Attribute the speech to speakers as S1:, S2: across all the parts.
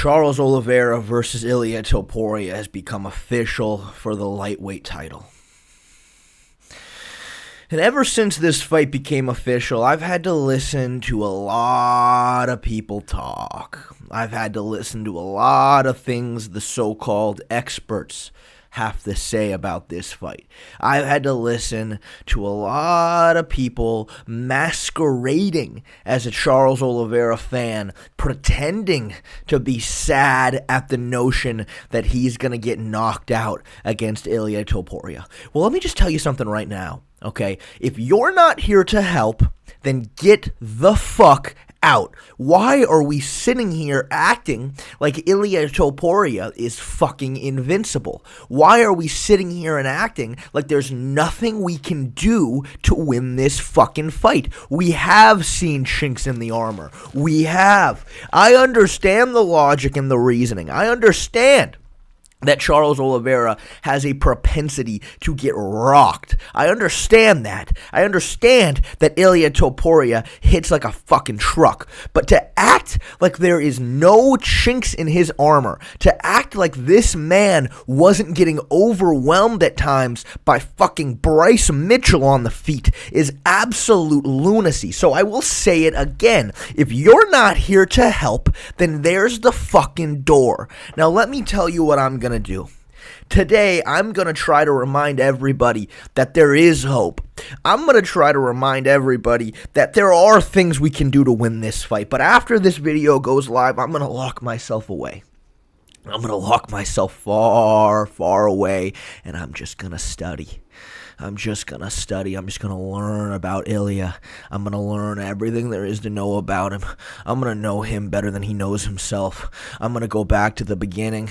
S1: Charles Oliveira versus Ilia Topuria has become official for the lightweight title. And ever since this fight became official, I've had to listen to a lot of people talk. I've had to listen to a lot of things the so-called experts have to say about this fight. I've had to listen to a lot of people masquerading as a Charles Oliveira fan, pretending to be sad at the notion that he's going to get knocked out against Ilia Topuria. Well, let me just tell you something right now, okay? If you're not here to help, then get the fuck out. Why are we sitting here acting like Ilia Topuria is fucking invincible? Why are we sitting here and acting like there's nothing we can do to win this fucking fight? We have seen chinks in the armor. We have. I understand the logic and the reasoning. I understand that Charles Oliveira has a propensity to get rocked. I understand that. I understand that Ilia Topuria hits like a fucking truck. But to act like there is no chinks in his armor, to act like this man wasn't getting overwhelmed at times by fucking Bryce Mitchell on the feet is absolute lunacy. So I will say it again. If you're not here to help, then there's the fucking door. Now let me tell you what I'm going to do. Today, I'm going to try to remind everybody that there is hope. I'm going to try to remind everybody that there are things we can do to win this fight. But after this video goes live, I'm going to lock myself away. I'm going to lock myself far, far away, and I'm just going to study. I'm just going to study. I'm just going to learn about Ilia. I'm going to learn everything there is to know about him. I'm going to know him better than he knows himself. I'm going to go back to the beginning.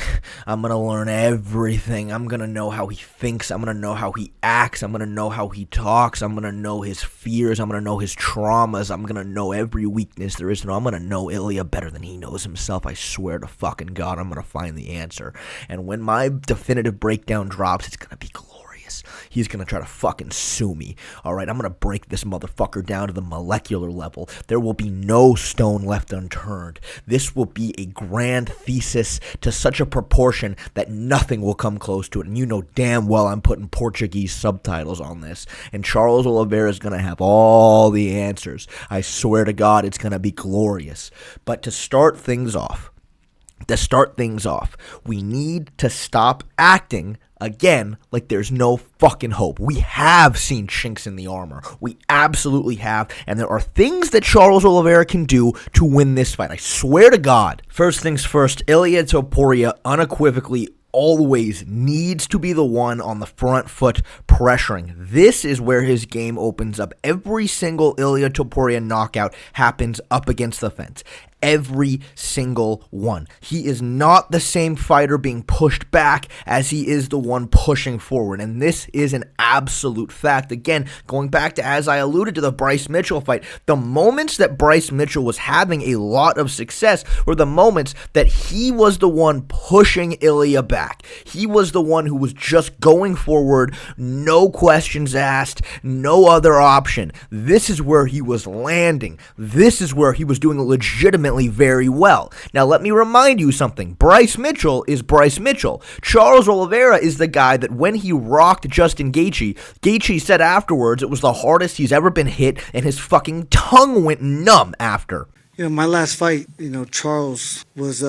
S1: I'm going to learn everything. I'm going to know how he thinks. I'm going to know how he acts. I'm going to know how he talks. I'm going to know his fears. I'm going to know his traumas. I'm going to know every weakness there is to know. I'm going to know Ilia better than he knows himself. I swear to fucking God, I'm going to find the answer. And when my definitive breakdown drops, it's going to be glorious. He's going to try to fucking sue me. All right, I'm going to break this motherfucker down to the molecular level. There will be no stone left unturned. This will be a grand thesis to such a proportion that nothing will come close to it. And you know damn well I'm putting Portuguese subtitles on this. And Charles Oliveira is going to have all the answers. I swear to God, it's going to be glorious. But to start things off, we need to stop acting again like there's no fucking hope. We have seen chinks in the armor. We absolutely have. And there are things that Charles Oliveira can do to win this fight. I swear to God. First things first, Ilia Topuria unequivocally always needs to be the one on the front foot pressuring. This is where his game opens up. Every single Ilia Topuria knockout happens up against the fence. Every single one. He is not the same fighter being pushed back as he is the one pushing forward. And this is an absolute fact. Again, going back to, as I alluded to, the Bryce Mitchell fight, the moments that Bryce Mitchell was having a lot of success were the moments that he was the one pushing Ilia back. He was the one who was just going forward, no questions asked, no other option. This is where he was landing. This is where he was doing legitimately very well. Now, let me remind you something. Bryce Mitchell is Bryce Mitchell. Charles Oliveira is the guy that when he rocked Justin Gaethje, Gaethje said afterwards it was the hardest he's ever been hit, and his fucking tongue went numb after.
S2: You know, my last fight, Charles was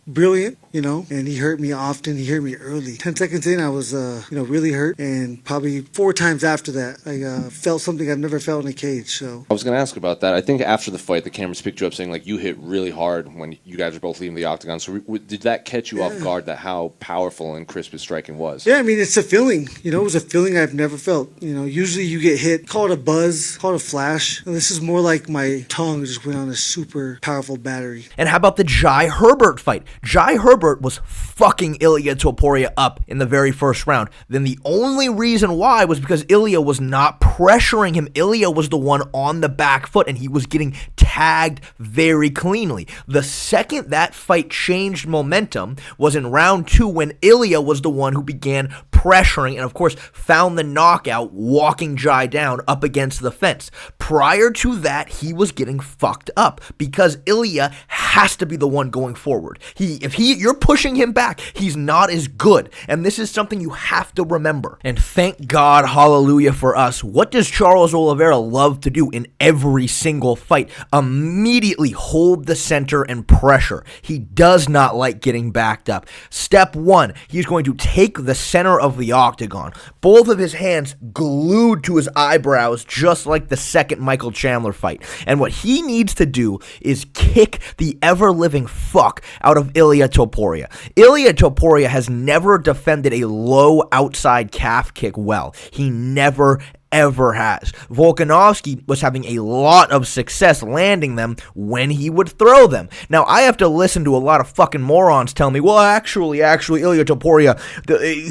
S2: brilliant, and he hurt me often. He hurt me early. 10 seconds in, I was, really hurt. And probably 4 times after that, I felt something I've never felt in a cage. So
S3: I was going to ask about that. I think after the fight, the cameras picked you up saying, you hit really hard when you guys were both leaving the octagon. So did that catch you off guard, that how powerful and crisp his striking was?
S2: Yeah, I mean, it's a feeling. It was a feeling I've never felt. Usually you get hit, call it a buzz, call it a flash. And this is more like my tongue just went on a super powerful battery.
S1: And how about the Jai Herbert fight? Jai Herbert was fucking Ilia Topuria up in the very first round. Then the only reason why was because Ilia was not pressuring him. Ilia was the one on the back foot, and he was getting tagged very cleanly. The second that fight changed momentum was in round 2 when Ilia was the one who began pressuring and, of course, found the knockout walking Jai down up against the fence. Prior to that, he was getting fucked up because Ilia has to be the one going forward. If you're pushing him back, he's not as good. And this is something you have to remember. And thank God, hallelujah for us. What does Charles Oliveira love to do in every single fight? Immediately hold the center and pressure. He does not like getting backed up. Step 1, he's going to take the center of the octagon, both of his hands glued to his eyebrows, just like the second Michael Chandler fight. And what he needs to do is kick the ever-living fuck out of Ilia Topuria. Ilia Topuria has never defended a low outside calf kick well. He never ever has. Volkanovski was having a lot of success landing them when he would throw them. Now, I have to listen to a lot of fucking morons tell me, well, actually, Ilia Topuria,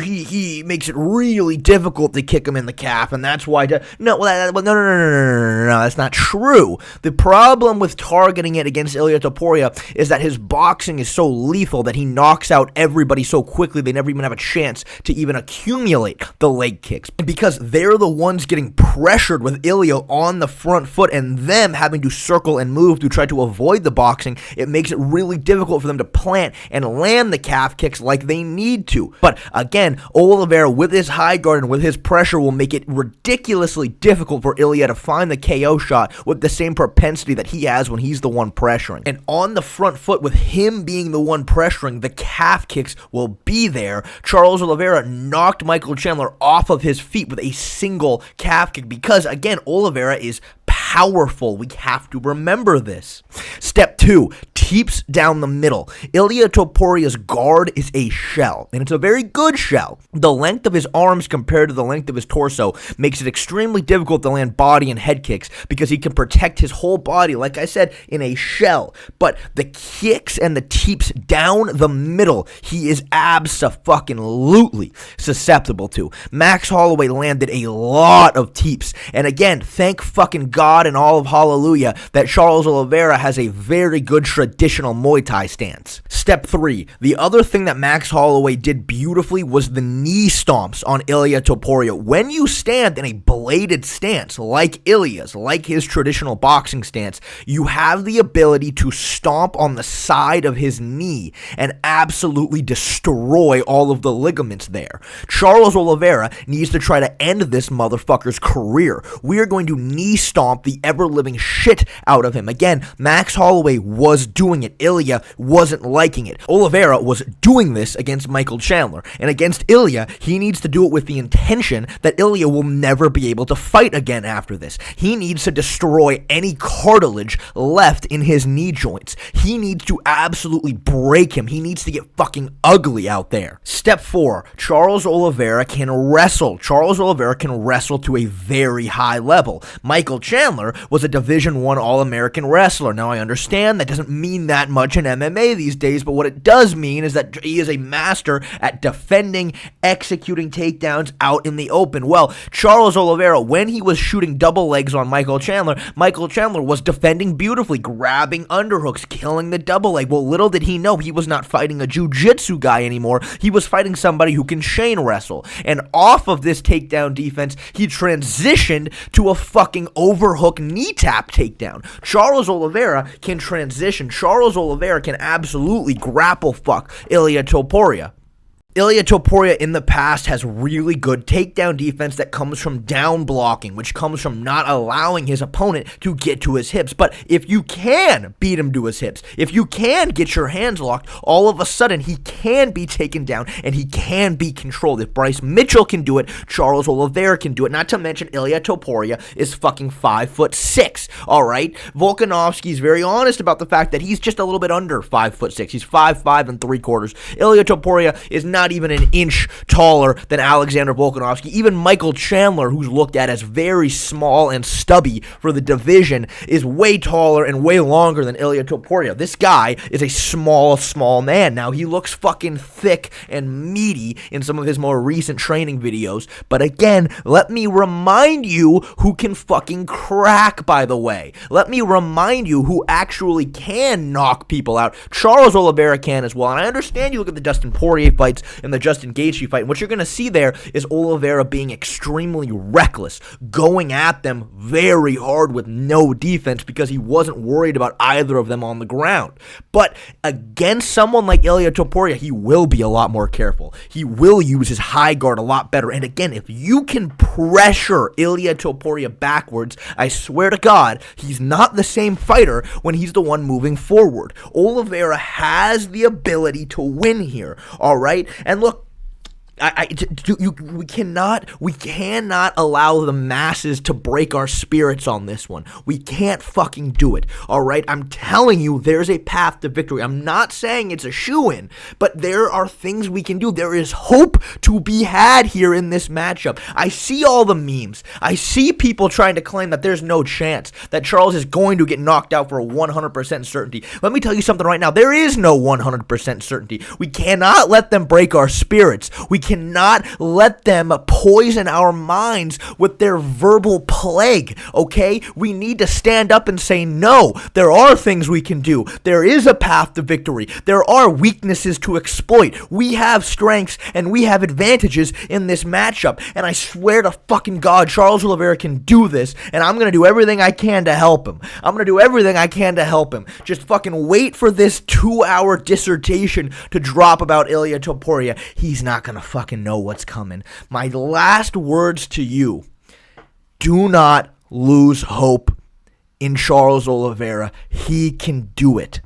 S1: he makes it really difficult to kick him in the calf, and that's why... No, that's not true. The problem with targeting it against Ilia Topuria is that his boxing is so lethal that he knocks out everybody so quickly they never even have a chance to even accumulate the leg kicks. Because they're the ones getting pressured with Ilia on the front foot and them having to circle and move to try to avoid the boxing, it makes it really difficult for them to plant and land the calf kicks like they need to. But again, Oliveira with his high guard and with his pressure will make it ridiculously difficult for Ilia to find the KO shot with the same propensity that he has when he's the one pressuring. And on the front foot, with him being the one pressuring, the calf kicks will be there. Charles Oliveira knocked Michael Chandler off of his feet with a single calf kick because, again, Oliveira is powerful. We have to remember this. Step 2, teeps down the middle. Ilia Topuria's guard is a shell, and it's a very good shell. The length of his arms compared to the length of his torso makes it extremely difficult to land body and head kicks because he can protect his whole body, like I said, in a shell. But the kicks and the teeps down the middle, he is abso-fucking-lutely susceptible to. Max Holloway landed a lot of teeps, and again, thank fucking God and all of hallelujah that Charles Oliveira has a very good traditional Muay Thai stance. Step 3, the other thing that Max Holloway did beautifully was the knee stomps on Ilia Topuria. When you stand in a bladed stance, like Ilia's, like his traditional boxing stance, you have the ability to stomp on the side of his knee and absolutely destroy all of the ligaments there. Charles Oliveira needs to try to end this motherfucker's career. We are going to knee stomp the ever-living shit out of him. Again, Max Holloway was doing it. Ilia wasn't liking it. Oliveira was doing this against Michael Chandler. And against Ilia, he needs to do it with the intention that Ilia will never be able to fight again after this. He needs to destroy any cartilage left in his knee joints. He needs to absolutely break him. He needs to get fucking ugly out there. Step 4, Charles Oliveira can wrestle. Charles Oliveira can wrestle to a very high level. Michael Chandler was a Division I All-American wrestler. Now, I understand that doesn't mean that much in MMA these days, but what it does mean is that he is a master at defending, executing takedowns out in the open. Well, Charles Oliveira, when he was shooting double legs on Michael Chandler was defending beautifully, grabbing underhooks, killing the double leg. Well, little did he know he was not fighting a jiu-jitsu guy anymore. He was fighting somebody who can chain wrestle. And off of this takedown defense, he transitioned to a fucking overhook knee tap takedown. Charles Oliveira can transition. Charles Oliveira can absolutely grapple fuck Ilia Topuria. Ilia Topuria in the past has really good takedown defense that comes from down blocking, which comes from not allowing his opponent to get to his hips. But if you can beat him to his hips, if you can get your hands locked, all of a sudden he can be taken down and he can be controlled. If Bryce Mitchell can do it, Charles Oliveira can do it. Not to mention Ilia Topuria is fucking 5'6", all right? Volkanovski is very honest about the fact that he's just a little bit under 5'6". He's 5'5 3/4". Ilia Topuria is not not even an inch taller than Alexander Volkanovski. Even Michael Chandler, who's looked at as very small and stubby for the division, is way taller and way longer than Ilia Topuria. This guy is a small man. Now, he looks fucking thick and meaty in some of his more recent training videos, but again, let me remind you who can fucking crack, by the way. Let me remind you who actually can knock people out. Charles Oliveira can as well, and I understand you look at the Dustin Poirier fights and the Justin Gaethje fight, and what you're going to see there is Oliveira being extremely reckless, going at them very hard with no defense because he wasn't worried about either of them on the ground. But against someone like Ilia Topuria, he will be a lot more careful. He will use his high guard a lot better. And again, if you can pressure Ilia Topuria backwards, I swear to God, he's not the same fighter when he's the one moving forward. Oliveira has the ability to win here, all right? And look, we cannot allow the masses to break our spirits on this one. We can't fucking do it, all right? I'm telling you, there's a path to victory. I'm not saying it's a shoo-in, but there are things we can do. There is hope to be had here in this matchup. I see all the memes. I see people trying to claim that there's no chance that Charles is going to get knocked out for a 100% certainty. Let me tell you something right now. There is no 100% certainty. We cannot let them break our spirits. We cannot let them poison our minds with their verbal plague, okay? We need to stand up and say, no, there are things we can do. There is a path to victory. There are weaknesses to exploit. We have strengths and we have advantages in this matchup. And I swear to fucking God, Charles Oliveira can do this, and I'm going to do everything I can to help him. I'm going to do everything I can to help him. Just fucking wait for this 2-hour dissertation to drop about Ilia Topuria. He's not going to fucking know what's coming. My last words to you: do not lose hope in Charles Oliveira. He can do it.